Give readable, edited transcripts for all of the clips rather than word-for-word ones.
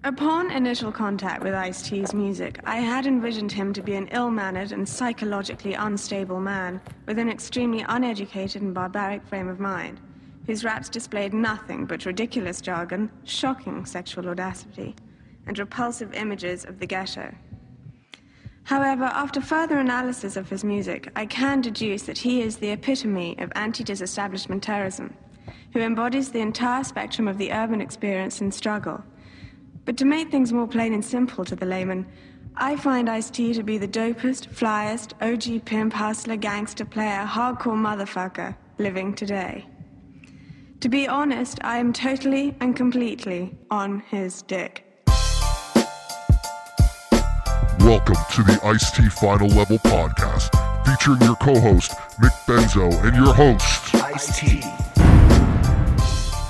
Upon initial contact with Ice-T's music, I had envisioned him to be an ill-mannered and psychologically unstable man with an extremely uneducated and barbaric frame of mind, whose raps displayed nothing but ridiculous jargon, shocking sexual audacity, and repulsive images of the ghetto. However, after further analysis of his music, I can deduce that he is the epitome of anti-disestablishment terrorism, who embodies the entire spectrum of the urban experience and struggle. But to make things more plain and simple to the layman, I find Ice-T to be the dopest, flyest, OG pimp, hustler, gangster player, hardcore motherfucker living today. To be honest, I am totally and completely on his dick. Welcome to the Ice-T Final Level Podcast, featuring your co-host, Mick Benzo, and your host, Ice-T.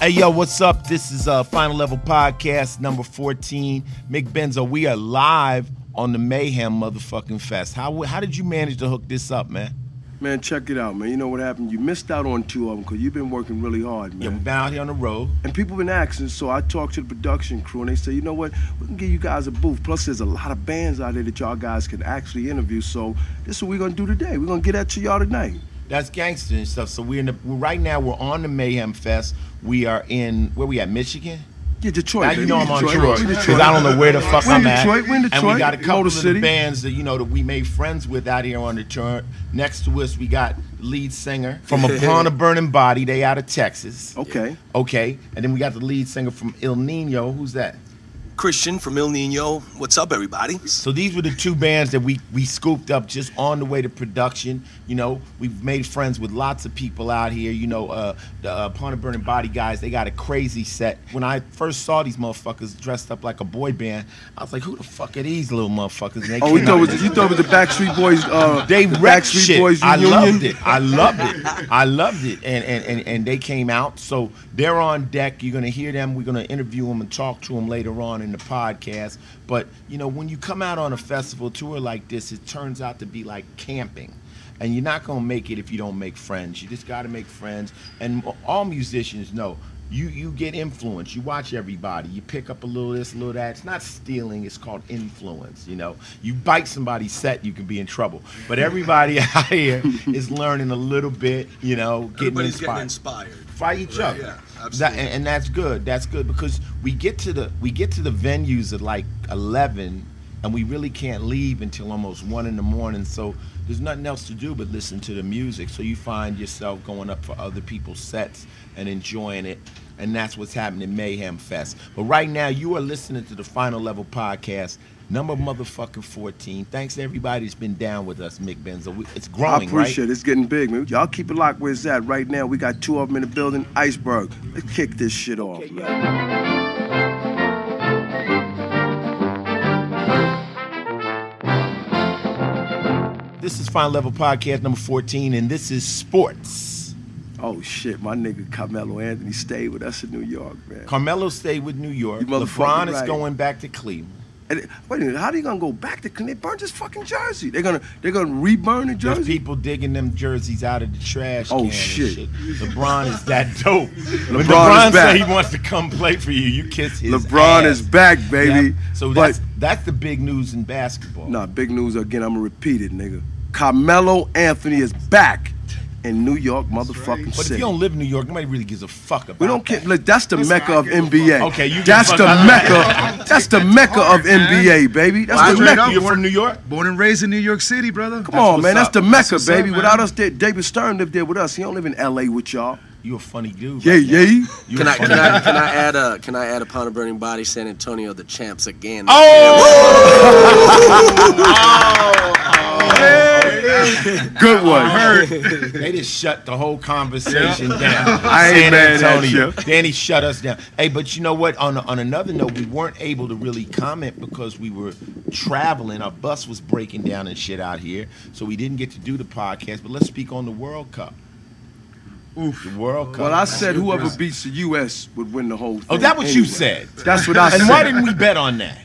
Hey, yo, what's up? This is Final Level Podcast number 14. Mick Benzo, we are live on the Mayhem motherfucking fest. How did you manage to hook this up, man? Man, check it out, man. You know what happened? You missed out on two of them because you've been working really hard, man. Yeah, we've been out here on the road. And people been asking, so I talked to the production crew, and they said, you know what? We can give you guys a booth. Plus, there's a lot of bands out there that y'all guys can actually interview, so this is what we're going to do today. We're going to get that to y'all tonight. That's gangster and stuff. So right now we're on the Mayhem Fest. We are in, where we at, Michigan? Yeah, Detroit. Now you know I'm on tour because I don't know where the fuck I'm at. We're in Detroit. And we got a couple of the bands that that we made friends with out here on the tour. Next to us, we got lead singer from Upon a Burning Body. They out of Texas. Okay. And then we got the lead singer from El Nino. Who's that? Christian from El Nino. What's up, everybody? So these were the two bands that we scooped up just on the way to production. We've made friends with lots of people out here. The Upon a Burning Body guys, they got a crazy set. When I first saw these motherfuckers dressed up like a boy band, I was like, who the fuck are these little motherfuckers? And you thought it was the Backstreet Boys? They wrecked shit. Boys I loved it. And they came out. So they're on deck. You're going to hear them. We're going to interview them and talk to them later on in the podcast. But when you come out on a festival tour like this, it turns out to be like camping, and you're not gonna make it if you don't make friends. You just got to make friends. And all musicians know you get influence. You watch everybody. You pick up a little this, a little that. It's not stealing. It's called influence. You bite somebody's set, you can be in trouble. But everybody out here is learning a little bit. Everybody's getting inspired. Fight each other. Yeah, absolutely. And that's good. That's good because we get to the venues at like 11, and we really can't leave until almost 1 in the morning. So there's nothing else to do but listen to the music. So you find yourself going up for other people's sets and enjoying it. And that's what's happening in Mayhem Fest. But right now, you are listening to the Final Level Podcast, number motherfucking 14. Thanks to everybody that's been down with us, Mick Benzo. It's growing, I appreciate it. It's getting big, man. Y'all keep it locked where it's at right now. We got two of them in the building. Iceberg. Let's kick this shit off, man. This is Final Level Podcast number 14, and this is sports. Oh, shit. My nigga Carmelo Anthony stayed with us in New York, man. Carmelo stayed with New York. LeBron is going back to Cleveland. And wait a minute, how are they gonna go back to Cleveland? They burned his fucking jersey. They're gonna reburn the jersey. There's people digging them jerseys out of the trash can. Oh shit! LeBron is that dope. When LeBron said he wants to come play for you, you kiss his LeBron ass. is back, baby. Yep. So that's the big news in basketball. Nah, big news again. I'm gonna repeat it, nigga. Carmelo Anthony is back in New York, motherfucking But city. if you don't live in New York, nobody really gives a fuck about We don't that. care. Look, that's the mecca of NBA. Okay, you That's the mecca. That's the mecca of NBA, baby. That's the mecca. You're from New York? Born and raised in New York City, brother. Come on, man. That's the mecca, baby. Up, Without us, David Stern lived there with us. He don't live in LA with y'all. You a funny dude. Yeah, yeah. Can I add Upon a Burning Body, San Antonio, the champs again? Good one. They just shut the whole conversation down. I ain't San mad at Antonio. you. Then he shut us down. Hey, but you know what? On another note, we weren't able to really comment because we were traveling. Our bus was breaking down and shit out here, so we didn't get to do the podcast. But let's speak on the World Cup. Oof. The World Cup. Well, I said whoever beats the U.S. would win the whole thing. Oh, that's what you said. That's what I said. And why didn't we bet on that?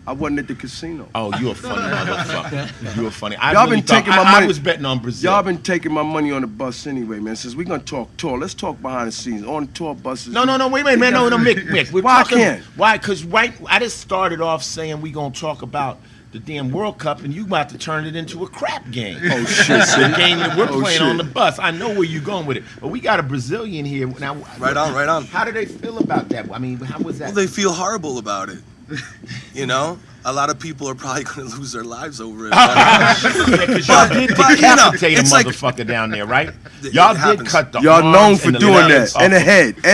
I wasn't at the casino. Oh, you a funny motherfucker. You a funny. Y'all been taking my money. I was betting on Brazil. Y'all been taking my money on the bus anyway, man. Since we're gonna talk tour, let's talk behind the scenes. On tour buses. No, wait a minute, man. No, Mick. Why can't? Why? Because I just started off saying we gonna talk about the damn World Cup, and you about to turn it into a crap game. Oh shit! The game that we're playing on the bus. I know where you're going with it, but we got a Brazilian here now. Right on. How do they feel about that? I mean, how was that? Well, they feel horrible about it. You know, a lot of people are probably going to lose their lives over it. Because y'all did decapitate a motherfucker down there, right? Y'all did cut the Y'all known arms for and the doing legs that. off. And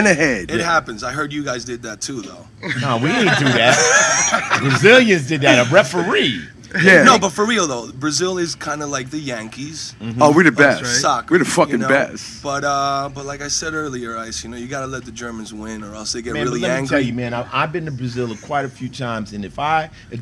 a head. It happens. I heard you guys did that too, though. No, we didn't do that. Brazilians did that. A referee. Yeah. No, but for real though, Brazil is kind of like the Yankees. Mm-hmm. Oh, we're the best. Soccer, We're the fucking best. But like I said earlier, Ice, you gotta let the Germans win, or else they get Man, really but let me angry. tell you, man, I've been to Brazil quite a few times, and if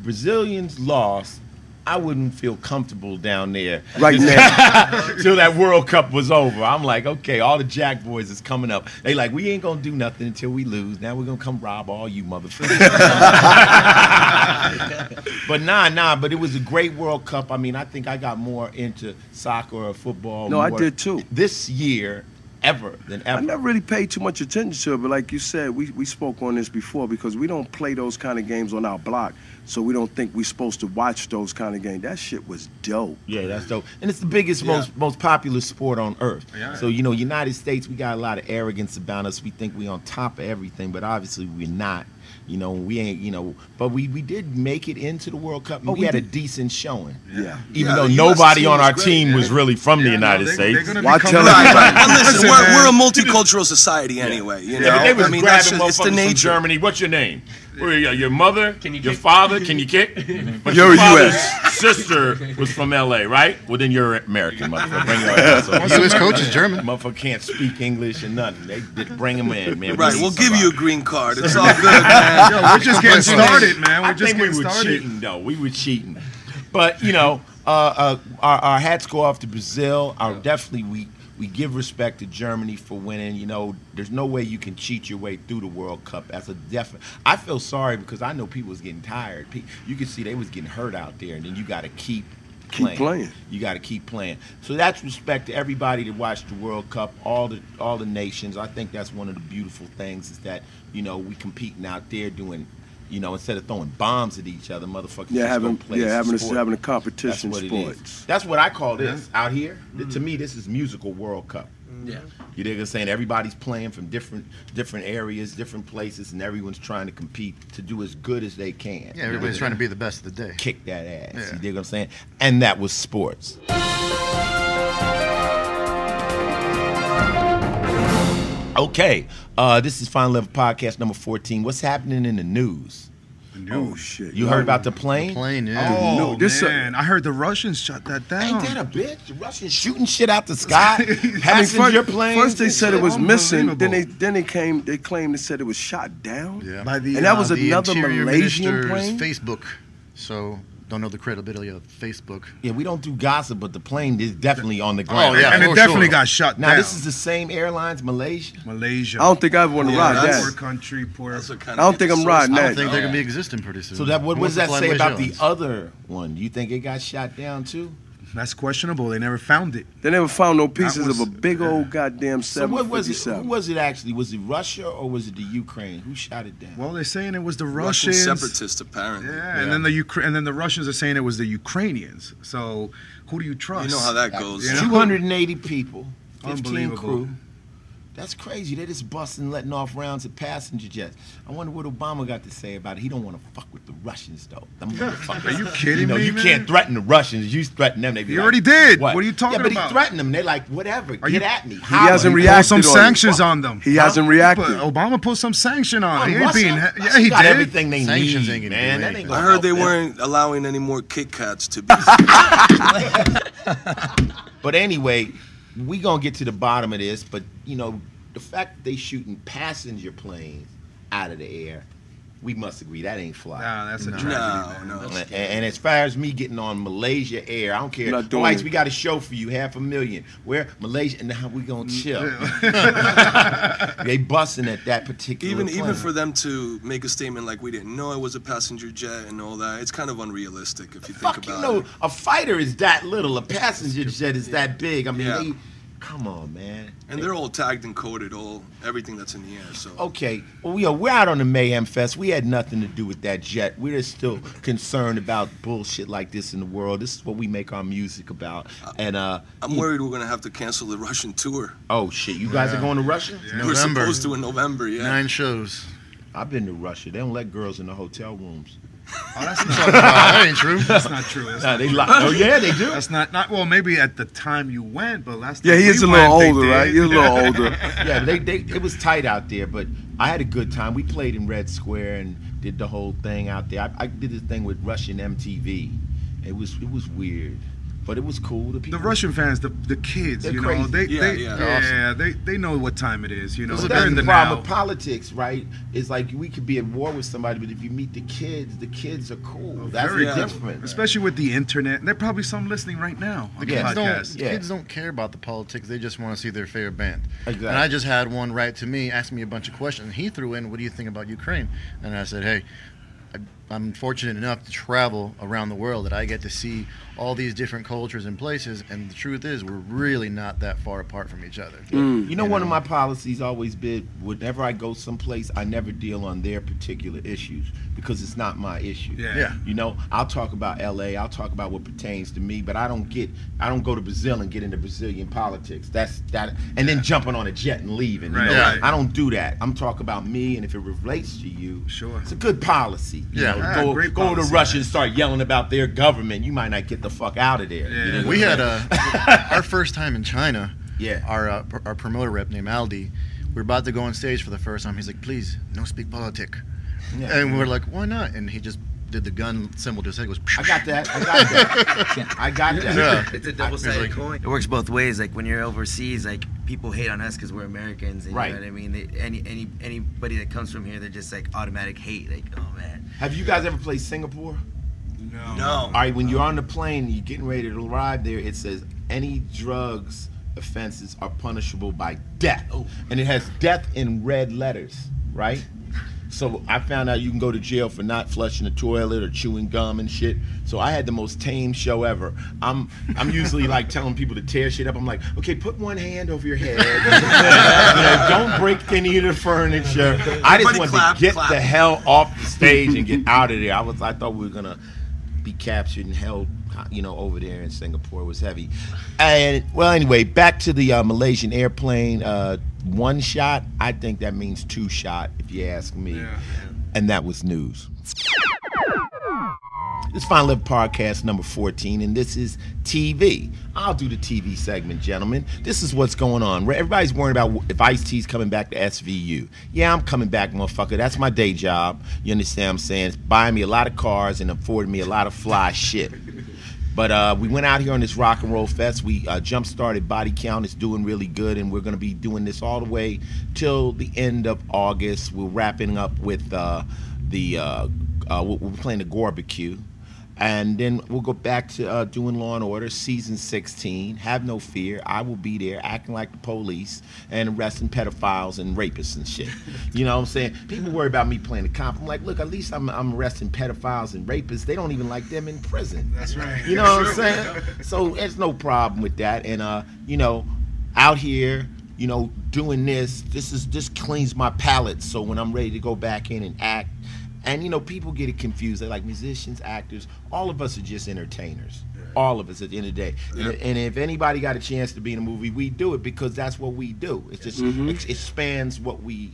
Brazilians lost, I wouldn't feel comfortable down there Right now. till that World Cup was over. I'm like, okay, all the Jack boys is coming up. They like, we ain't gonna do nothing until we lose. Now we're gonna come rob all you motherfuckers. But but it was a great World Cup. I mean, I think I got more into soccer or football. No, I did too. This year than ever. I never really paid too much attention to it, but like you said, we spoke on this before because we don't play those kind of games on our block, so we don't think we're supposed to watch those kind of games. That shit was dope. Yeah, that's dope. And it's the biggest, most popular sport on earth. Yeah. So, United States, we got a lot of arrogance about us. We think we on top of everything, but obviously we're not. We ain't, but we did make it into the World Cup, and we had a decent showing. Yeah. Even though nobody on our team was really from the United States. Why tell Right. And listen, we're a multicultural society anyway, you know? They was I mean, grabbing it's the motherfuckers nature. from Germany. What's your name? Your mother? Your father? Can you kick? But You're your father's US. sister was from LA, right? Well, then you're American, motherfucker. Bring your ass over. US coach is German. Motherfucker can't speak English and nothing. They bring him in, man. Right, we'll give you a green card. It's all good, man. Yo, we're just getting started, man. We're I just think we getting were started. cheating, though. We were cheating. But, our hats go off to Brazil. Definitely, we give respect to Germany for winning. There's no way you can cheat your way through the World Cup. That's a definite. I feel sorry because I know people was getting tired. You could see they was getting hurt out there, and then you got to keep playing. You got to keep playing. So that's respect to everybody that watched the World Cup, all the nations. I think that's one of the beautiful things is that we competing out there doing. Instead of throwing bombs at each other, motherfuckers having a competition That's what sports. it is. That's what I call this out here. To me, this is musical World Cup. Yeah. You dig what I'm saying? Everybody's playing from different areas, different places, and everyone's trying to compete to do as good as they can. Yeah, everybody's trying to be the best of the day. Kick that ass. Yeah. You dig what I'm saying? And that was sports. Okay, this is Final Level Podcast number 14. What's happening in the news? Oh shit! You heard about the plane? Yeah. No, this man, I heard the Russians shut that down. Ain't that a bitch? The Russians shooting shit out the sky? Passenger planes? First they said it was missing. Unbelievable. Then they claimed they said it was shot down. Yeah. By the, and that was the another Interior Malaysian Minister's plane. Facebook. So don't know the credibility of Facebook. Yeah, we don't do gossip, but the plane is definitely on the ground. Oh yeah, and it definitely got shut Now down. this is the same airlines, Malaysia. Malaysia. I don't think I ever want to ride Poor that. country, poor. That's what I don't think I'm riding I that. don't think they're gonna be existing pretty soon. So what Who does wants that to fly say about the Malaysia other one? Do you think it got shot down too? That's questionable. They never found it. They never found no pieces was- of a big old goddamn So what was it? 757. Who was it actually? Was it Russia or was it the Ukraine? Who shot it down? Well, they're saying it was the Russian Russians. separatists, apparently. Yeah, and then the Russians are saying it was the Ukrainians. So who do you trust? You know how that goes. You know? 280 people, 15 Unbelievable. crew. That's crazy. They just busting, letting off rounds at passenger jets. I wonder what Obama got to say about it. He don't want to fuck with the Russians, though. Them motherfuckers. Are you kidding me, You man? can't threaten the Russians. You threaten them. They be He like, already did. What What are you talking Yeah, but about? he threatened them. They're like, whatever. Get you- at me. He Holler. hasn't Put reacted some on it. sanctions on them. He hasn't reacted. Obama put some sanction on it. He ain't Russia? being. Russia Yeah, he got did. everything they Sanctions need, ain't gonna man. do That anything. ain't gonna I heard they help them. weren't allowing any more Kit Kats to be. But anyway, we gonna get to the bottom of this. But the fact that they shooting passenger planes out of the air We must agree that ain't fly. Nah, that's a tragedy. No. And as far as me getting on Malaysia Air, I don't care. Not doing Whites, it. we got a show for you, $500,000. Where Malaysia? And now we gonna chill. They busting at that particular. Even for them to make a statement like we didn't know it was a passenger jet and all that, it's kind of unrealistic if you think Fuck, about you know, it. a fighter is that little. A passenger jet is that big. I mean, Yeah. they. Come on, man. And they're all tagged and coded, everything that's in the air. So Okay, well, we're out on the Mayhem Fest. We had nothing to do with that jet. We're just still concerned about bullshit like this in the world. This is what we make our music about. And I'm worried we're gonna have to cancel the Russian tour. oh shit, you guys are going to Russia? Yeah. We're November. supposed to in November. Yeah. 9 shows. I've been to Russia. They don't let girls in the hotel rooms. Oh, that's That ain't true. That's not true. That's Nah, not they true. oh yeah, they do. That's not well. Maybe at the time you went, but last Yeah, time he is we a little went, they older, did. right? He's a little older. Yeah, it was tight out there, but I had a good time. We played in Red Square and did the whole thing out there. I did this thing with Russian MTV. It was weird, but it was cool. The The people, Russian fans, the kids, They're you know, crazy. they know what time it is. You know, So they're that's in the the problem now. with politics, right? It's like we could be at war with somebody, but if you meet the kids are cool. That's Very the cool. difference. Especially with the internet. And there are probably some listening right now on the Yeah. podcast. Yeah. Kids don't care about the politics. They just want to see their favorite band. Exactly. And I just had one write to me, asked me a bunch of questions. He threw in, "What do you think about Ukraine?" And I said, "Hey, I'm fortunate enough to travel around the world that I get to see all these different cultures and places. And the truth is, we're really not that far apart from each other." You know, one of my policies always been, whenever I go someplace, I never deal on their particular issues because it's not my issue. Yeah. You know, I'll talk about LA, I'll talk about what pertains to me, but I don't go to Brazil and get into Brazilian politics. That's that, and then jumping on a jet and leaving. You Right, know? right. I don't do that. I'm talking about me, and if it relates to you, Sure. it's a good policy. You Yeah. know, Ah, great go to policy, Russia man. and start yelling about their government. You might not get the fuck out of there. Yeah. You know? We had our first time in China. Yeah. Our promoter rep named Aldi. We're about to go on stage for the first time. He's like, "Please, no speak politic." Yeah. And we're like, "Why not?" And he just did the gun symbol to his head. Goes, I got that. I got that. Yeah. It's a double-sided like- coin. It works both ways. Like when you're overseas, like people hate on us because we're Americans, and Right. you know what I mean. Anybody that comes from here, they're just like automatic hate. Like, oh man. Have you guys ever played Singapore? No. All right, when you're on the plane, you're getting ready to arrive there, it says any drugs offenses are punishable by death. And it has death in red letters, right? So I found out you can go to jail for not flushing the toilet or chewing gum and shit. So I had the most tame show ever. I'm usually like telling people to tear shit up. I'm like, okay, put one hand over your head. You know, don't break any of the furniture. I just Everybody wanted clap, to get clap. the hell off the stage and get out of there. I thought we were gonna be captured and held, you know, over there in Singapore. It was heavy. And well, anyway, back to the Malaysian airplane. One shot, I think that means two shot, if you ask me. Yeah. And that was news. This is Final Level Podcast number 14, and this is TV. I'll do the TV segment, gentlemen. This is what's going on. Everybody's worried about if Ice-T's coming back to SVU. Yeah, I'm coming back, motherfucker. That's my day job. You understand what I'm saying? It's buying me a lot of cars and affording me a lot of fly shit. But we went out here on this rock and roll fest. We jump-started Body Count. It's doing really good, and we're going to be doing this all the way till the end of August. We're wrapping up with we're playing the Gorbecue. And then we'll go back to doing Law and Order, season 16. Have no fear. I will be there acting like the police and arresting pedophiles and rapists and shit. You know what I'm saying? People worry about me playing the cop. I'm like, look, at least I'm arresting pedophiles and rapists. They don't even like them in prison. That's right. You know what I'm saying? So there's no problem with that. And, you know, out here, you know, doing this cleans my palate. So when I'm ready to go back in and act, and, you know, people get it confused. They're like musicians, actors. All of us are just entertainers. All of us at the end of the day. And if anybody got a chance to be in a movie, we do it because that's what we do. It's just it spans what we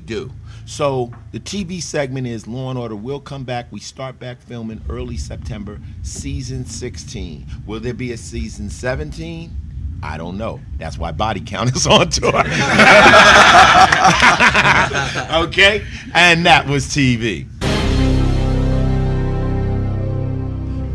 do. So the TV segment is Law and Order will come back. We start back filming early September, season 16. Will there be a season 17? I don't know. That's why Body Count is on tour. Okay? And that was TV.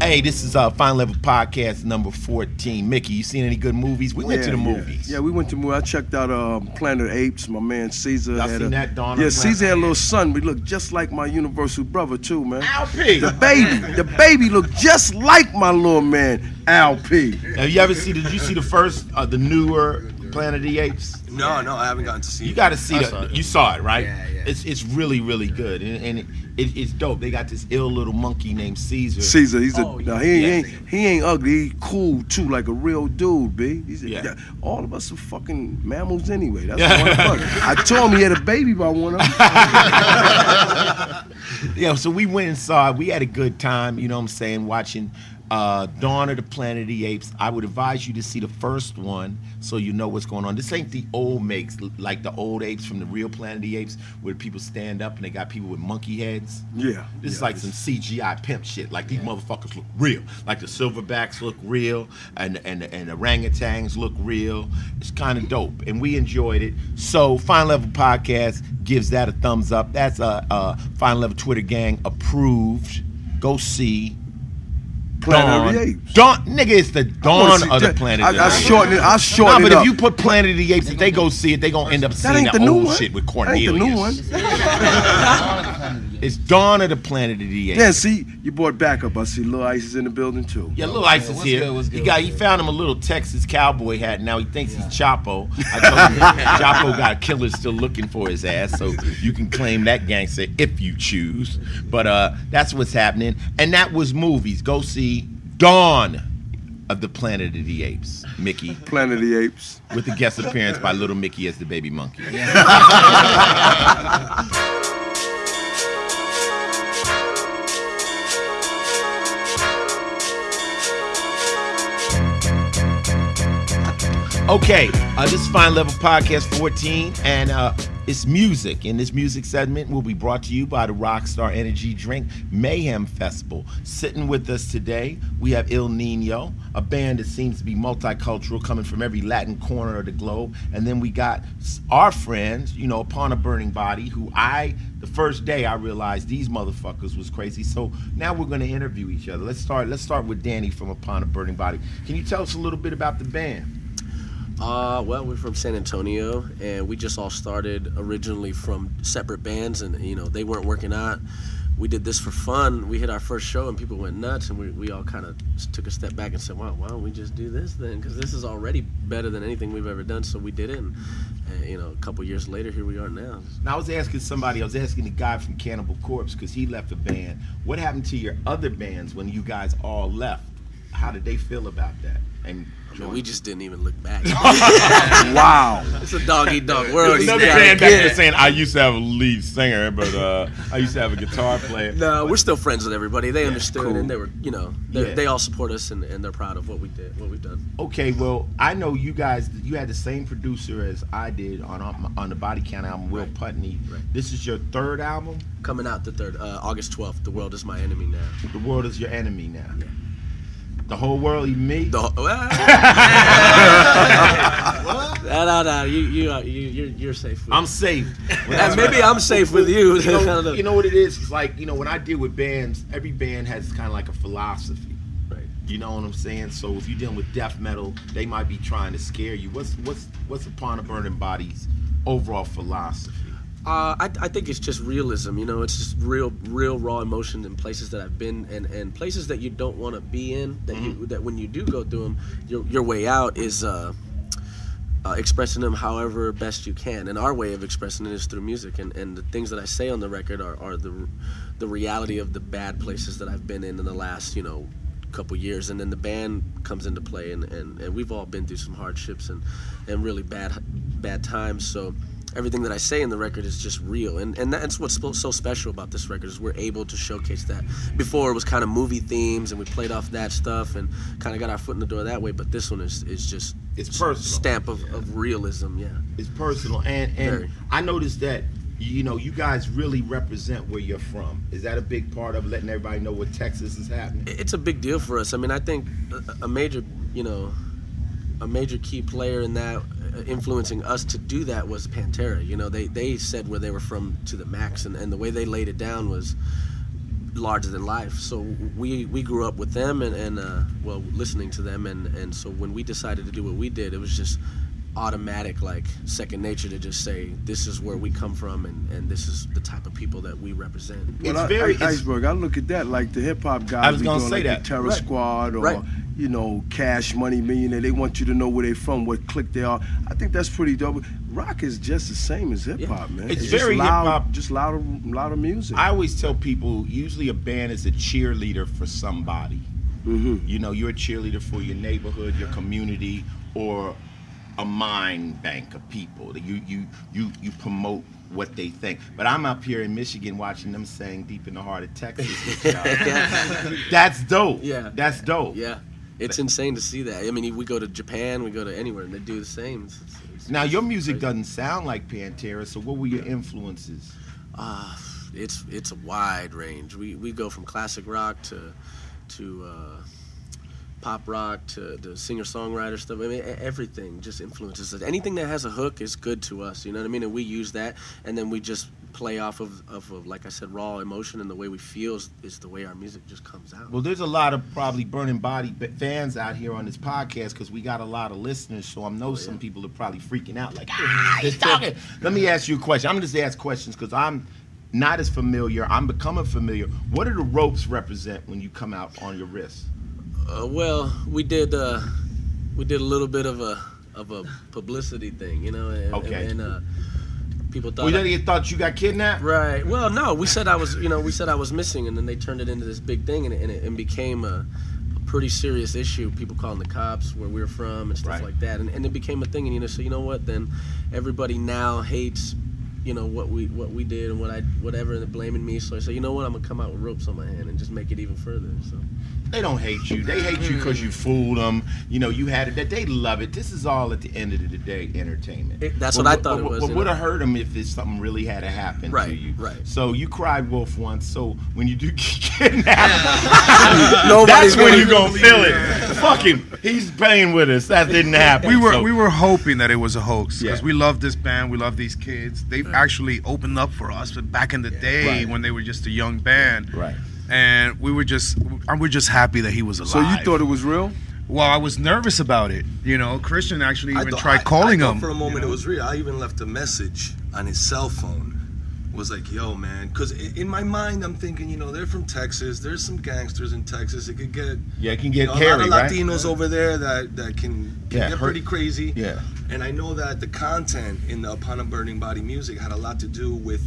Hey, this is Final Level Podcast number 14. Mickey, you seen any good movies? We went to the movies. Yeah, we went to movies. I checked out Planet of the Apes. My man Caesar Y'all had seen that, Dawn of the Caesar had a Planet? little son. We looked just like my Universal brother too, man. Al P. The baby looked just like my little man, Al P. Have you ever seen? Did you see the first, the newer Planet of the Apes? No, I haven't gotten to see You it. got to see saw it. You saw it, right? Yeah. It's really, really good, and it's dope. They got this ill little monkey named Caesar. Caesar, he's yeah. he ain't ugly. He cool too, like a real dude, b. Yeah. All of us are fucking mammals anyway. That's one of us. I told him he had a baby by one of them. Yeah, so we went and saw it. We had a good time, you know what I'm saying, watching Dawn of the Planet of the Apes. I would advise you to see the first one so you know what's going on. This ain't the old makes, like the old apes from the real Planet of the Apes, where people stand up and they got people with monkey heads. Yeah. This is like some CGI pimp shit. Like these motherfuckers look real. Like the silverbacks look real, and the orangutans look real. It's kind of dope, and we enjoyed it. So Final Level Podcast gives that a thumbs up. That's a Final Level Twitter gang approved. Go see Planet of the Apes. Dawn, nigga, it's the Dawn of the Planet of the Apes. I shortened it. I Nah, shortened but it if up. you put Planet of the Apes, if they go see it, they gonna end up That seeing ain't the the new old one. shit with That Cornelius. ain't the new one. It's Dawn of the Planet of the Apes. Yeah, see, you brought backup. I see Lil Ice is in the building too. Yeah, Lil Ice is what's here. good, what's good, He found him a little Texas cowboy hat. Now he thinks he's Chapo. I told him Chapo got killers still looking for his ass, so you can claim that gangster if you choose. But that's what's happening. And that was movies. Go see Dawn of the Planet of the Apes, Mickey, Planet of the Apes. with the guest appearance by Little Mickey as the baby monkey. Okay, this is Final Level Podcast 14, and it's music. And this music segment will be brought to you by the Rockstar Energy Drink Mayhem Festival. Sitting with us today, we have Il Nino, a band that seems to be multicultural, coming from every Latin corner of the globe. And then we got our friends, you know, Upon a Burning Body, who the first day I realized these motherfuckers was crazy. So now we're going to interview each other. Let's start with Danny from Upon a Burning Body. Can you tell us a little bit about the band? Well, we're from San Antonio, and we just all started originally from separate bands, and they weren't working out. We did this for fun. We hit our first show, and people went nuts, and we all kind of took a step back and said, "Wow, why don't we just do this then? Because this is already better than anything we've ever done." So we did it, and a couple years later, here we are now. Now I was asking the guy from Cannibal Corpse, because he left the band. What happened to your other bands when you guys all left? How did they feel about that? And we just didn't even look back. Wow. It's a dog-eat-dog world. There's another band back there saying, I used to have a lead singer, but I used to have a guitar player. No, we're still friends with everybody. They understood, cool. and they were, they all support us, and they're proud of what we did, what we've done. Okay, well, I know you guys, you had the same producer as I did on the Body Count album, Will Putney. Right. This is your third album? Coming out the third, August 12th, The World Is My Enemy Now. The World Is Your Enemy Now. Yeah. The whole world, even me? No, you're safe. I'm safe. Maybe I'm safe with you. You know what it is? It's like, when I deal with bands, every band has kind of like a philosophy. Right. You know what I'm saying? So if you're dealing with death metal, they might be trying to scare you. What's Upon a Burning Body's overall philosophy? I think it's just realism. It's just real raw emotion in places that I've been, and places that you don't want to be in. That when you do go through them, your way out is expressing them however best you can. And our way of expressing it is through music. And the things that I say on the record are the reality of the bad places that I've been in the last couple years. And then the band comes into play, and we've all been through some hardships and really bad times. So everything that I say in the record is just real, and that's what's so special about this record, is we're able to showcase that. Before it was kind of movie themes, and we played off that stuff and kind of got our foot in the door that way, but this one is just It's personal. Stamp of realism. Yeah, It's personal, and Very. I noticed that you guys really represent where you're from. Is that a big part of letting everybody know what Texas is happening? it's a big deal for us. I mean, I think a major key player in that, influencing us to do that, was Pantera. They said where they were from to the max, and the way they laid it down was larger than life. So we grew up with them and well, listening to them, and so when we decided to do what we did, it was just automatic, like second nature to just say this is where we come from and this is the type of people that we represent. Well, Iceberg, I look at that like the hip hop guys. I was be gonna doing say like that. the Terror Squad or you know, Cash Money Millionaire. They want you to know where they're from, what clique they are. I think that's pretty dope. Rock is just the same as hip hop, man. It's very just loud, hip hop, just louder music. I always tell people, usually a band is a cheerleader for somebody. You know, you're a cheerleader for your neighborhood, your community, or a mind bank of people. You promote what they think. But I'm up here in Michigan watching them sing Deep in the Heart of Texas. That's dope. Yeah. That's dope. Yeah. It's insane to see that. I mean, we go to Japan, we go to anywhere, and they do the same. Now, your music doesn't sound like Pantera, so what were your influences? It's a wide range. We go from classic rock to pop rock to the singer-songwriter stuff. I mean, everything just influences us. Anything that has a hook is good to us, you know what I mean? And we use that, and then we just play off of like I said, raw emotion, and the way we feel is the way our music just comes out. Well, there's a lot of probably Burning Body fans out here on this podcast because we got a lot of listeners, so I know some people are probably freaking out like, he's talking. Let me ask you a question. I'm going to just ask questions because I'm not as familiar. I'm becoming familiar. What do the ropes represent when you come out on your wrist? Well, we did a little bit of a publicity thing, you know, and people thought they thought you got kidnapped. Right. Well, no, we said I was missing, and then they turned it into this big thing, and it became a pretty serious issue. People calling the cops where we're from and stuff like that, and it became a thing. And so you know what? Then everybody now hates, you know, what we did and whatever, and they're blaming me. So I said, you know what? I'm gonna come out with ropes on my hand and just make it even further. So. They don't hate you. They hate you because you fooled them. You know, you had it. They love it. This is all at the end of the day entertainment. That's what I thought it was. What would have hurt them if something really had to happen to you? Right. So you cried wolf once. So when you do get kidnapped, that's when you're gonna feel it. Fuck him. He's playing with us. That didn't happen. We were hoping that it was a hoax because we love this band. We love these kids. They've actually opened up for us back in the day when they were just a young band. Right. And we're just happy that he was alive. So you thought it was real? Well, I was nervous about it. You know, Christian actually even tried calling him. For a moment, it was real. I even left a message on his cell phone. Was like, yo, man, because in my mind, I'm thinking, you know, they're from Texas. There's some gangsters in Texas. It could get it can get hairy, a lot of Latinos over there that can get pretty crazy. Yeah. And I know that the content in the Upon a Burning Body music had a lot to do with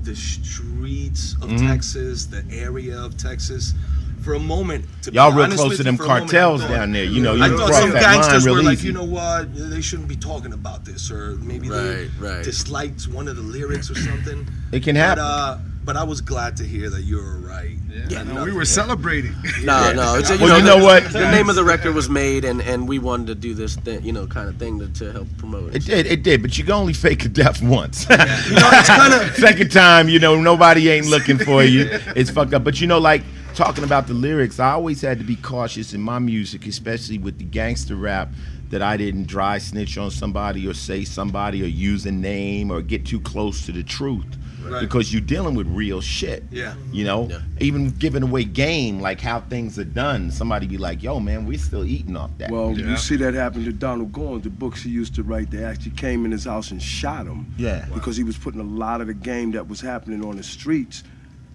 the streets of Texas, the area of Texas. For a moment, y'all real close to them cartels down there. You know, I thought some gangsters were like, you know what, they shouldn't be talking about this, or maybe they disliked one of the lyrics or something. It can happen. But I was glad to hear that you were right. Yeah, we were celebrating. No. You know what? The name of the record was made, and we wanted to do this, kind of thing to help promote it. It did, but you can only fake a death once. It's kind of second time. You know, nobody ain't looking for you. It's fucked up. But you know, like talking about the lyrics, I always had to be cautious in my music, especially with the gangster rap, that I didn't dry snitch on somebody or say somebody or use a name or get too close to the truth. Right. Because you're dealing with real shit. Yeah. You know, even giving away game, like how things are done. Somebody be like, yo, man, we're still eating off that. Well, you see that happen to Donald Goins. The books he used to write, they actually came in his house and shot him. Yeah. Because he was putting a lot of the game that was happening on the streets,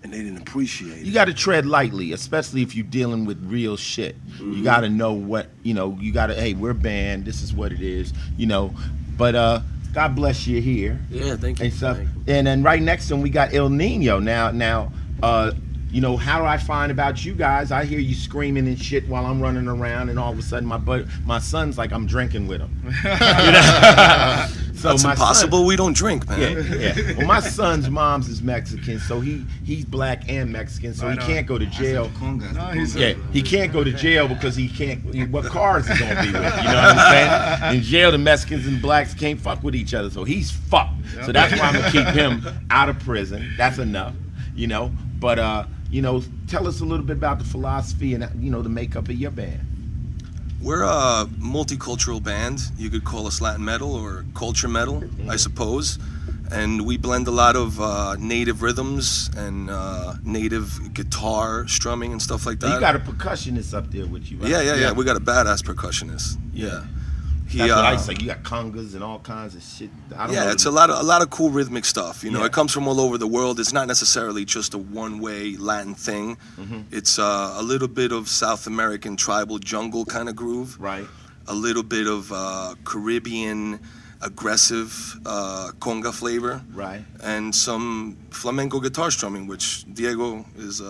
and they didn't appreciate it. You got to tread lightly, especially if you're dealing with real shit. You got to know what, you know, you got to, hey, we're banned. This is what it is, you know. But, God bless you here. Yeah, thank you. And stuff. And then right next to him, we got El Nino. Now, you know, how do I find about you guys? I hear you screaming and shit while I'm running around, and all of a sudden my son's like I'm drinking with him. You know? So that's impossible. We don't drink, man. Yeah. Well, my son's mom's is Mexican, so he's black and Mexican, so he can't go to jail. He can't go to jail because he can't. What car is he gonna be with? You know what I'm saying? In jail, the Mexicans and blacks can't fuck with each other, so he's fucked. So that's why I'm gonna keep him out of prison. That's enough, you know. But you know, tell us a little bit about the philosophy and, you know, the makeup of your band. We're a multicultural band. You could call us Latin metal or culture metal, I suppose. and we blend a lot of native rhythms and native guitar strumming and stuff like that. You got a percussionist up there with you, right? Yeah. We got a badass percussionist. Yeah. That's what I say. You got congas and all kinds of shit. It's a lot of cool rhythmic stuff. You know, it comes from all over the world. It's not necessarily just a one-way Latin thing. Mm-hmm. It's a little bit of South American tribal jungle kind of groove. Right. A little bit of Caribbean aggressive conga flavor. Right. And some flamenco guitar strumming, which Diego is.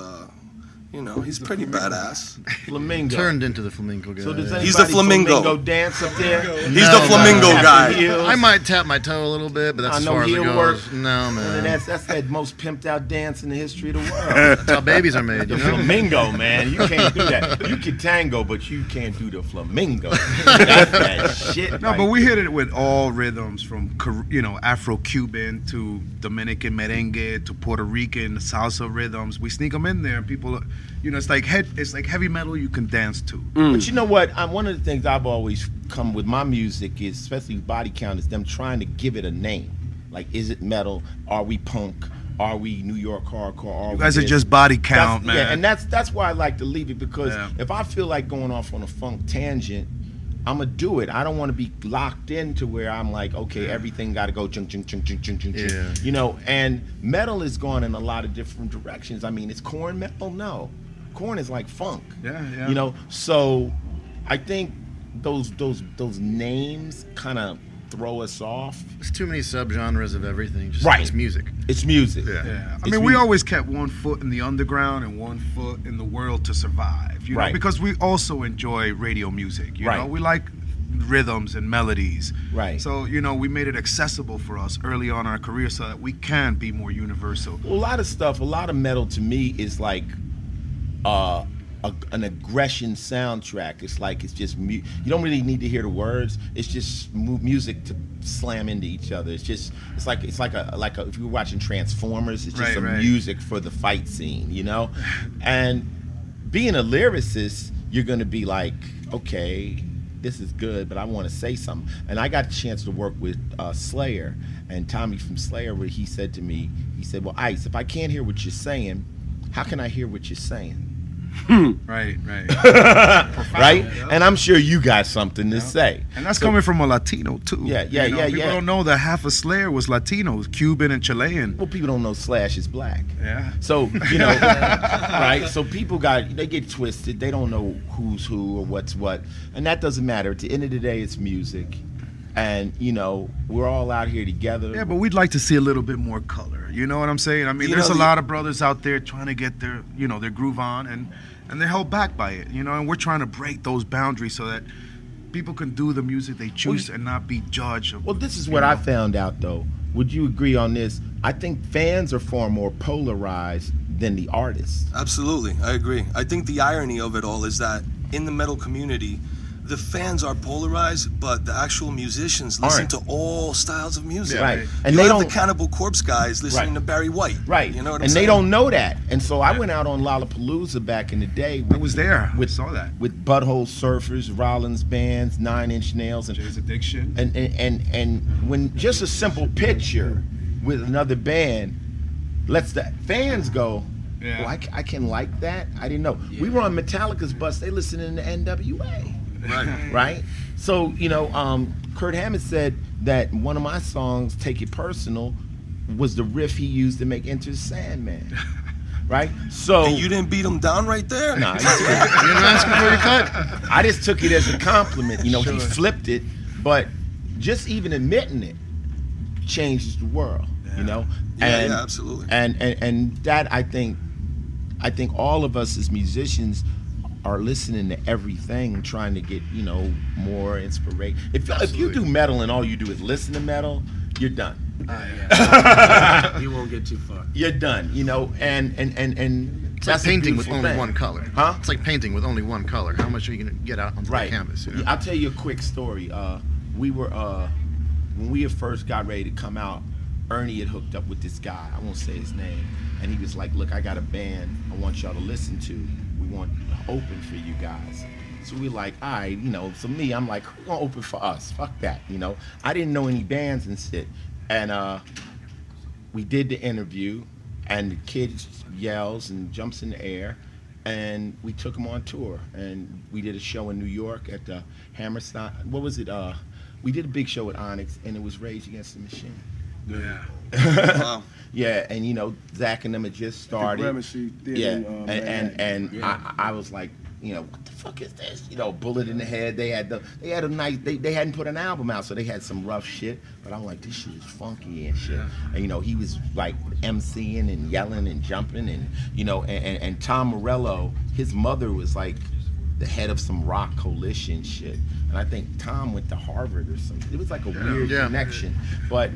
He's pretty badass. Flamingo. Turned into the flamingo guy. So does he's the flamingo dance up there? He's the flamingo guy. I might tap my toe a little bit, but that's as far as it goes. Work. No, man. And that's that most pimped out dance in the history of the world. That's how babies are made. The flamingo, man. You can't do that. You can tango, but you can't do the flamingo. That's that shit. No, but we hit it with all rhythms from Afro-Cuban to Dominican merengue to Puerto Rican salsa rhythms. We sneak them in there, and people. It's like heavy metal you can dance to. But you know what? One of the things I've always come with my music is, especially Body Count, is them trying to give it a name. Like, is it metal? Are we punk? Are we New York hardcore? You guys are just Body Count, man. Yeah, and that's why I like to leave it, because if I feel like going off on a funk tangent, I'm gonna do it. I don't want to be locked into where I'm like, okay, everything got to go chung chung chung chung chung chung. Yeah. And metal is gone in a lot of different directions. I mean, is corn metal? No, corn is like funk. Yeah. So I think those names kind of throw us off. There's too many subgenres of everything. Just Right. It's music. It's music. Yeah. I mean, we always kept one foot in the underground and one foot in the world to survive, you know, Right. because we also enjoy radio music, you Right. know. We like rhythms and melodies. Right. So, we made it accessible for us early on in our career so that we can be more universal. Well, a lot of metal to me is like an aggression soundtrack. It's just you don't really need to hear the words. It's just music to slam into each other. It's like if you were watching Transformers, it's just music for the fight scene, And being a lyricist, you're gonna be like, okay, this is good, but I want to say something. And I got a chance to work with Slayer, and Tommy from Slayer, where he said to me, well, Ice, if I can't hear what you're saying, how can I hear what you're saying? Right. Right? And I'm sure you got something to say. And that's coming from a Latino, too. Yeah. People don't know that half of Slayer was Latino, Cuban and Chilean. Well, people don't know Slash is black. Yeah. So, right? So people they get twisted. They don't know who's who or what's what. And that doesn't matter. At the end of the day, it's music. And, we're all out here together. Yeah, but we'd like to see a little bit more color. You know what I'm saying? I mean, there's a lot of brothers out there trying to get their groove on, and they're held back by it, and we're trying to break those boundaries so that people can do the music they choose and not be judged. Well, this is what I found out, though. Would you agree on this? I think fans are far more polarized than the artists. Absolutely, I agree. I think the irony of it all is that in the metal community, the fans are polarized, but the actual musicians listen to all styles of music. Right. And they don't. The Cannibal Corpse guys listening to Barry White. Right. You know what I'm saying? And they don't know that. And so I went out on Lollapalooza back in the day. I was there. I saw that. With Butthole Surfers, Rollins Bands, 9 Inch Nails, and Jay's Addiction. And when just a simple picture with another band lets the fans go, yeah. I can like that? I didn't know. Yeah. We were on Metallica's bus. They listening to NWA. Right. So, Kurt Hammett said that one of my songs, Take It Personal, was the riff he used to make Enter the Sandman. Right? So and you didn't beat him down right there? Nah, you didn't ask him for your cut. I just took it as a compliment. He flipped it, but just even admitting it changes the world. Yeah. Yeah, absolutely. And that I think all of us as musicians are listening to everything, trying to get more inspiration. If you do metal and all you do is listen to metal, you're done. You won't get too far. You're done. And it's like painting with only one color. Huh? It's like painting with only one color. How much are you gonna get out onto the canvas? I'll tell you a quick story. We were when we had first got ready to come out, Ernie had hooked up with this guy. I won't say his name, and he was like, "Look, I got a band I want y'all to listen to. We want to open for you guys." So we're like, all right, so me, I'm like, who's gonna open for us? Fuck that, I didn't know any bands and shit. And we did the interview, and the kid yells and jumps in the air, and we took him on tour, and we did a show in New York at the Hammerstein. What was it? We did a big show at Onyx, and it was Rage Against the Machine. Yeah. Wow. Yeah, and you know, Zach and them had just started. I was like, you know, what the fuck is this? You know, Bullet in the Head. They hadn't put an album out, so they had some rough shit. But I'm like, this shit is funky and shit. Yeah. And you know, he was like MCing and yelling and jumping, and you know, and Tom Morello, his mother was like the head of some rock coalition shit. And I think Tom went to Harvard or something. It was like a weird connection, but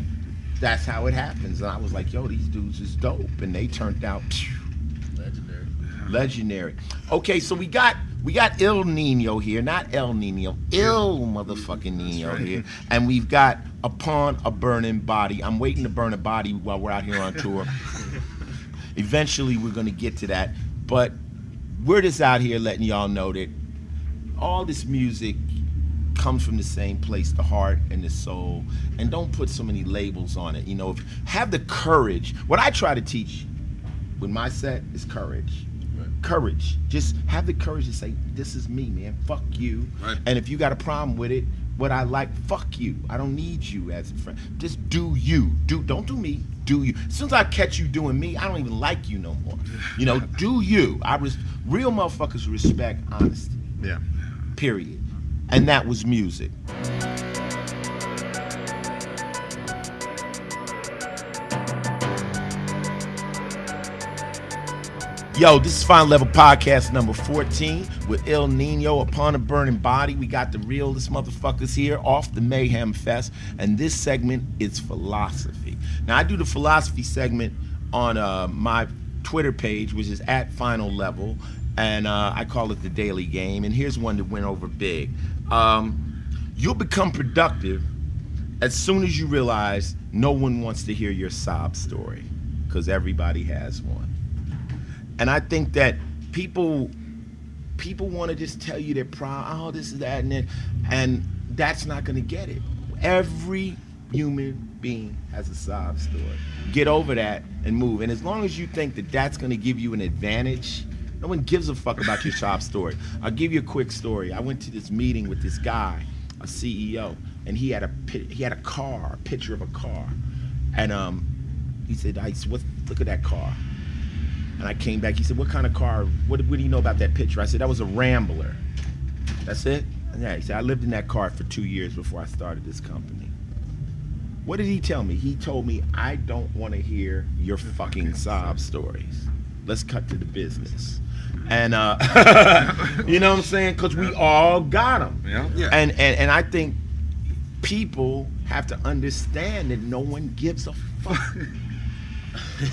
that's how it happens. And I was like, yo, these dudes is dope, and they turned out legendary. Okay, so we got Il Nino here, not El Nino, Il motherfucking Nino here, and we've got Upon a Burning Body. I'm waiting to burn a body while we're out here on tour. Eventually, we're gonna get to that, but we're just out here letting y'all know that all this music comes from the same place, the heart and the soul, and don't put so many labels on it. You know, have the courage. What I try to teach with my set is courage. Courage. Just have the courage to say, this is me, man. Fuck you. Right. And if you got a problem with it, what I like, fuck you. I don't need you as a friend. Just do you. Don't do me. Do you. As soon as I catch you doing me, I don't even like you no more. You know, do you. Real motherfuckers respect honesty. Yeah. Period. And that was music. Yo, this is Final Level Podcast number 14 with Il Nino, Upon a Burning Body. We got the realest motherfuckers here off the Mayhem Fest, and this segment is philosophy. Now, I do the philosophy segment on my Twitter page, which is at Final Level, and I call it the Daily Game, and here's one that went over big. You'll become productive as soon as you realize no one wants to hear your sob story, because everybody has one. And I think that people want to just tell you their problem, oh, this is that, and that, and that's not going to get it. Every human being has a sob story. Get over that and move. And as long as you think that that's going to give you an advantage, no one gives a fuck about your sob story. I'll give you a quick story. I went to this meeting with this guy, a CEO, and he had a picture of a car, and he said, look at that car. And I came back, he said, what kind of car, what do you know about that picture? I said, that was a Rambler. That's it? And yeah, he said, I lived in that car for 2 years before I started this company. What did he tell me? He told me, I don't want to hear your fucking sob stories. Let's cut to the business. And, you know what I'm saying? Because we all got them. Yeah. And I think people have to understand that no one gives a fuck.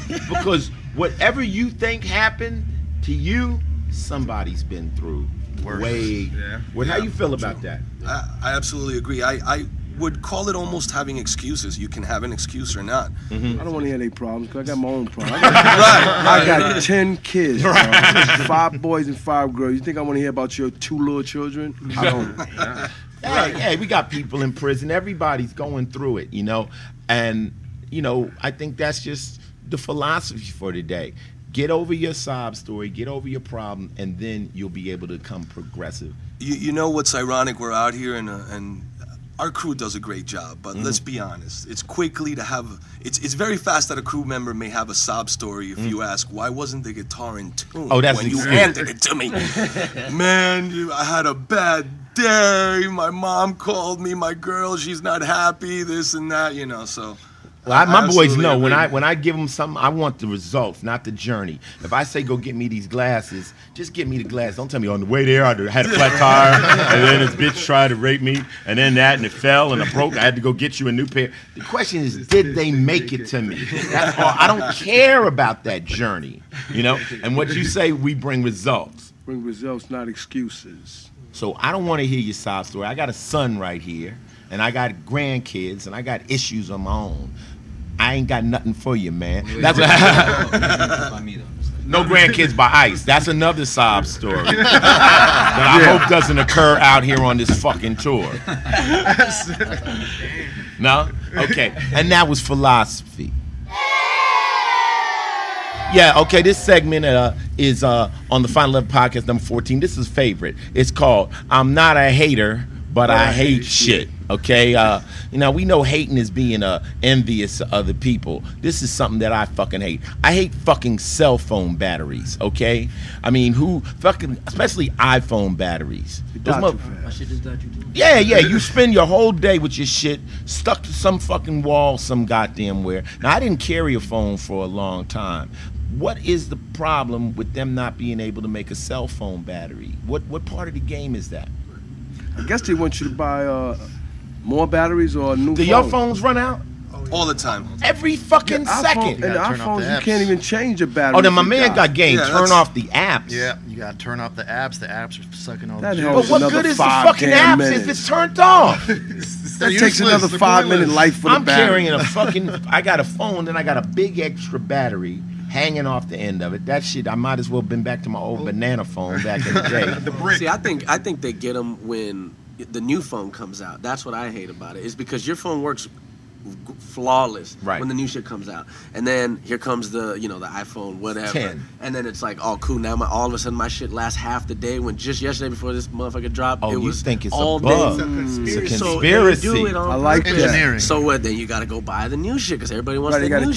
Because whatever you think happened to you, somebody's been through. How you feel about that? I absolutely agree. I would call it almost having excuses. You can have an excuse or not. Mm-hmm. I don't want to hear any problems because I got my own problems. I got 10 kids, 5 boys and 5 girls. You think I want to hear about your 2 little children? I don't. Hey, we got people in prison. Everybody's going through it, you know? And, you know, I think that's just the philosophy for today. Get over your sob story, get over your problem, and then you'll be able to become progressive. You know what's ironic? We're out here and our crew does a great job, but let's be honest. It's it's very fast that a crew member may have a sob story if you ask, why wasn't the guitar in tune when you handed it to me? Man, I had a bad day. My mom called me, my girl, she's not happy, this and that, you know, so. Well, my boys know when I give them something, I want the results, not the journey. If I say go get me these glasses, just get me the glasses. Don't tell me on the way there I had a flat tire, and then this bitch tried to rape me, and then that, and it fell, and I broke. I had to go get you a new pair. The question is, did they make it to me? That's all. I don't care about that journey, you know. And what you say, we bring results. Bring results, not excuses. So I don't want to hear your sob story. I got a son right here, and I got grandkids, and I got issues of my own. I ain't got nothing for you, man. That's no grandkids by ice. That's another sob story that I hope doesn't occur out here on this fucking tour. No? Okay. And that was philosophy. Yeah, okay, this segment is on the Final Level Podcast number 14. This is favorite. It's called I'm Not a Hater, but I Hate Shit. Okay? We know hating is being envious of other people. This is something that I fucking hate. I hate fucking cell phone batteries, okay? I mean, especially iPhone batteries. My shit just died too. Yeah, you spend your whole day with your shit stuck to some fucking wall some goddamn where. Now, I didn't carry a phone for a long time. What is the problem with them not being able to make a cell phone battery? What part of the game is that? I guess they want you to buy more batteries or a new phone. Do your phones run out? All the time. Every fucking second. And the iPhones, you can't even change your battery. Oh, then my man got game. Turn off the apps. Yeah, you got to turn off the apps. The apps are sucking all the juice. But what good is the fucking apps if it's turned off? That takes another 5-minute life for the battery. I'm carrying I got a phone, then I got a big extra battery hanging off the end of it. That shit, I might as well been back to my old banana phone back in the day. The brick. See, I think they get them when the new phone comes out. That's what I hate about it. Is because your phone works flawless when the new shit comes out, and then here comes the the iPhone whatever 10. And then it's like, oh cool, now all of a sudden my shit lasts half the day, when just yesterday before this motherfucker dropped, it was think it's all a bug. day. It's a conspiracy. So they do it on I like purpose. So what, then you gotta go buy the new shit because everybody wants Right, the they got new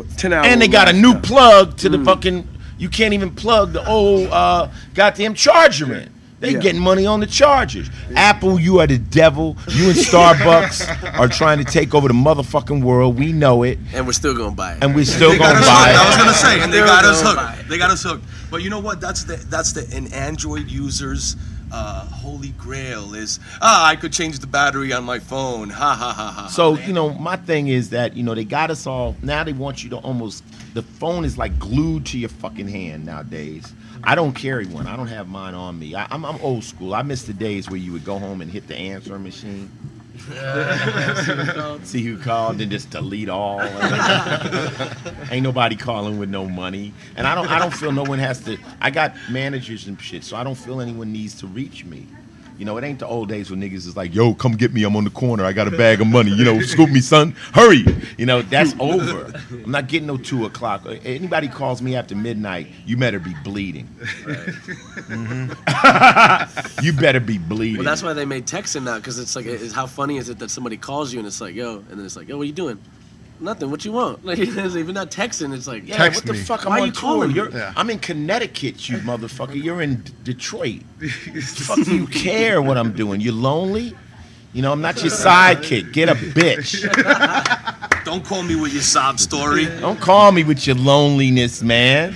a 10 hour and they got a new plug to the fucking. You can't even plug the old goddamn charger in. They getting money on the chargers. Apple, you are the devil. You and Starbucks are trying to take over the motherfucking world. We know it. And we're still gonna buy it. And we're still gonna buy it. I was gonna say, and they got us hooked. They got us hooked. But you know what? That's an Android user's holy grail is I could change the battery on my phone. Ha ha ha ha. So my thing is that they got us all. Now they want you to almost. The phone is like glued to your fucking hand nowadays. I don't carry one. I don't have mine on me. I'm old school. I miss the days where you would go home and hit the answering machine. See who called and just delete all. Ain't nobody calling with no money. And I don't feel no one has to. I got managers and shit, so I don't feel anyone needs to reach me. It ain't the old days when niggas is like, yo, come get me, I'm on the corner, I got a bag of money, scoop me, son, hurry. That's over. I'm not getting no 2 o'clock. Anybody calls me after midnight, you better be bleeding. You better be bleeding. Well, that's why they made texting now, because it's like, how funny is it that somebody calls you and it's like, yo, and then it's like, yo, what are you doing? Nothing. What you want? Like, if you're not texting, it's like, yeah, text what the me. fuck? Why Why are you calling? I'm in Connecticut, you motherfucker. You're in Detroit. Fuck do you care what I'm doing? You lonely? I'm not your sidekick. Get a bitch. Don't call me with your sob story. Don't call me with your loneliness, man.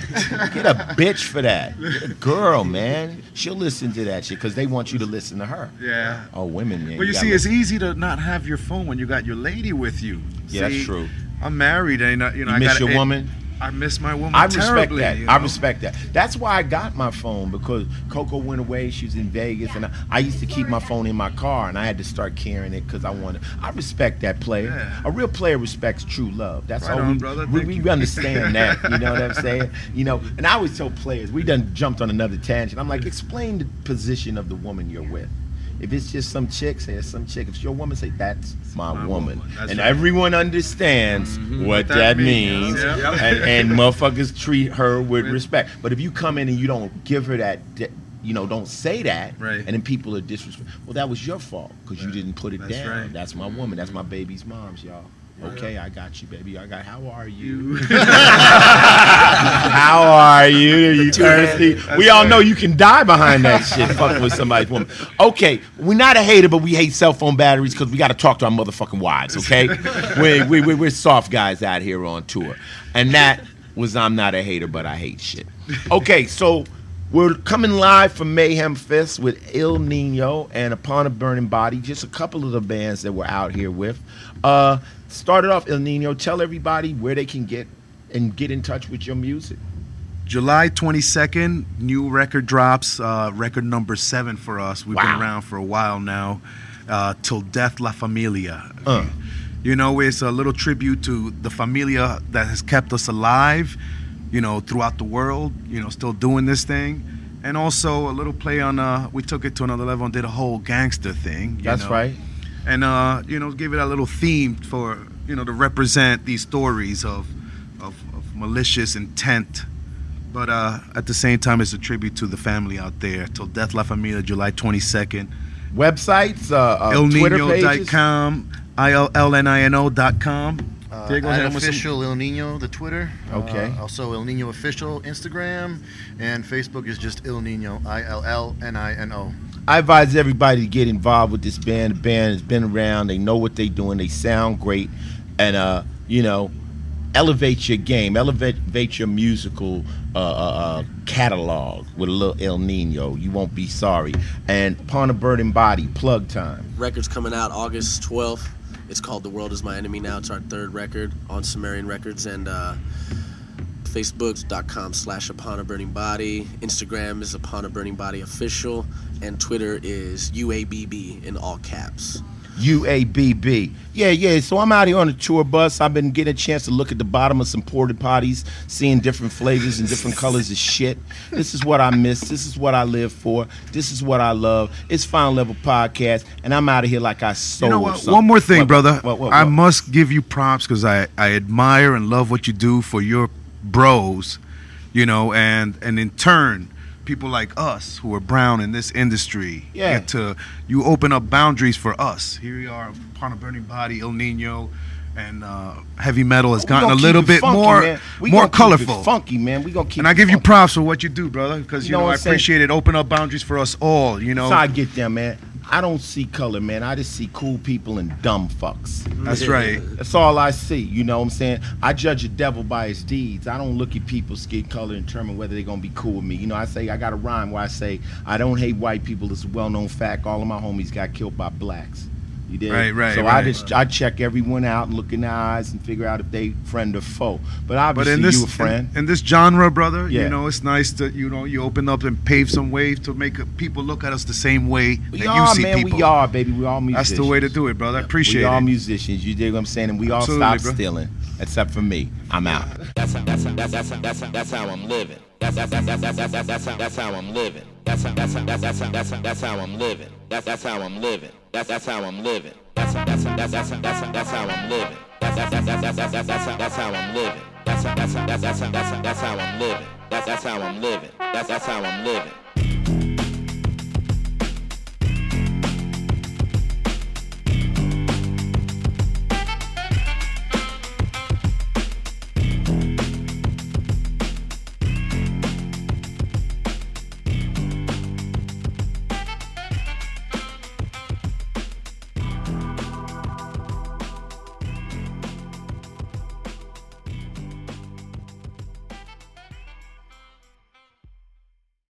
Get a bitch for that. Get a girl, man. She'll listen to that shit because they want you to listen to her. Yeah. Oh, women, man. Well, you see, it's easy to not have your phone when you got your lady with you. Yeah, that's true. I'm married, and you miss your woman. I miss my woman. I respect terribly, that. I respect that. That's why I got my phone, because Coco went away. She was in Vegas, and I used to keep my phone in my car, and I had to start carrying it because I wanted. I respect that player. Yeah. A real player respects true love. That's right all on, brother. we understand that. You know what I'm saying? And I always tell players, we done jumped on another tangent. I'm like, explain the position of the woman you're with. If it's just some chick, say it's some chick. If it's your woman, say that's my woman. That's and right. Everyone understands what that means. Yep. And motherfuckers treat her with respect. But if you come in and you don't give her that, don't say that, right. And then people are disrespectful. Well, that was your fault because you didn't put it down. Right. That's my woman. That's my baby's mom's, y'all. Okay, I got you, baby. How are you? How are you? You thirsty? We all know you can die behind that shit, fucking with somebody's woman. Okay, we're not a hater, but we hate cell phone batteries because we got to talk to our motherfucking wives, okay? We're soft guys out here on tour. And that was I'm not a hater, but I hate shit. Okay, so we're coming live from Mayhem Fest with Il Nino and Upon a Burning Body, just a couple of the bands that we're out here with. Started off, Il Nino, tell everybody where they can get in touch with your music. July 22nd, new record drops, record number 7 for us. We've been around for a while now, Till Death La Familia. It's a little tribute to the familia that has kept us alive, throughout the world, still doing this thing. And also a little play on, we took it to another level and did a whole gangster thing. That's right. And, give it a little theme for, to represent these stories of malicious intent. But at the same time, it's a tribute to the family out there. Till Death La Familia, July 22nd. Websites, Twitter pages? IlNino.com, ILLNINO.com. Official El Nino, the Twitter. Okay. Also El Nino Official Instagram, and Facebook is just El Nino, ILLNINO. I advise everybody to get involved with this band. The band has been around. They know what they're doing. They sound great. And, you know, elevate your game. Elevate your musical catalog with a little El Nino. You won't be sorry. And Upon a Burning Body, plug time. Record's coming out August 12th. It's called The World Is My Enemy Now. It's our third record on Sumerian Records. And Facebook.com/Upon a Burning Body. Instagram is Upon a Burning Body Official. And Twitter is UABB in all caps. UABB. Yeah. So I'm out here on a tour bus. I've been getting a chance to look at the bottom of some porta potties, seeing different flavors and different colors of shit. This is what I miss. This is what I live for. This is what I love. It's Final Level Podcast, and I'm out of here like I sold. You know what? Something. One more thing, brother. What? I must give you props because I admire and love what you do for your bros, you know, and in turn, people like us who are brown in this industry you open up boundaries for us. Here we are, Upon a Burning Body, El Nino, and heavy metal has gotten a little bit funky, more colorful. Funky, man. We gonna keep. And I give you props for what you do, brother, because you know I appreciate it. Open up boundaries for us all. You know. That's how I get there, man. I don't see color, man. I just see cool people and dumb fucks. That's right. That's all I see. You know what I'm saying? I judge a devil by his deeds. I don't look at people's skin color and determine whether they're going to be cool with me. You know, I got a rhyme where I say, I don't hate white people. It's a well-known fact. All of my homies got killed by blacks. You did? Right. So I check everyone out and look in their eyes and figure out if they friend or foe. But obviously you a friend. In this genre, brother, you know, it's nice that, you know, you open up and pave some ways to make people look at us the same way that you see people. We are, baby. We all musicians. That's the way to do it, brother. I appreciate it. We all musicians. You dig what I'm saying? And we all stop stealing. Except for me. I'm out. That's how I'm living. That's how I'm living. That's how I'm living. That's how I'm living. That's how I'm living. That's how I'm living. That's how I'm living. That's how I'm living. That's how I'm living. That's how I'm living. That's how I'm living. That's how I'm living. That's how I'm living.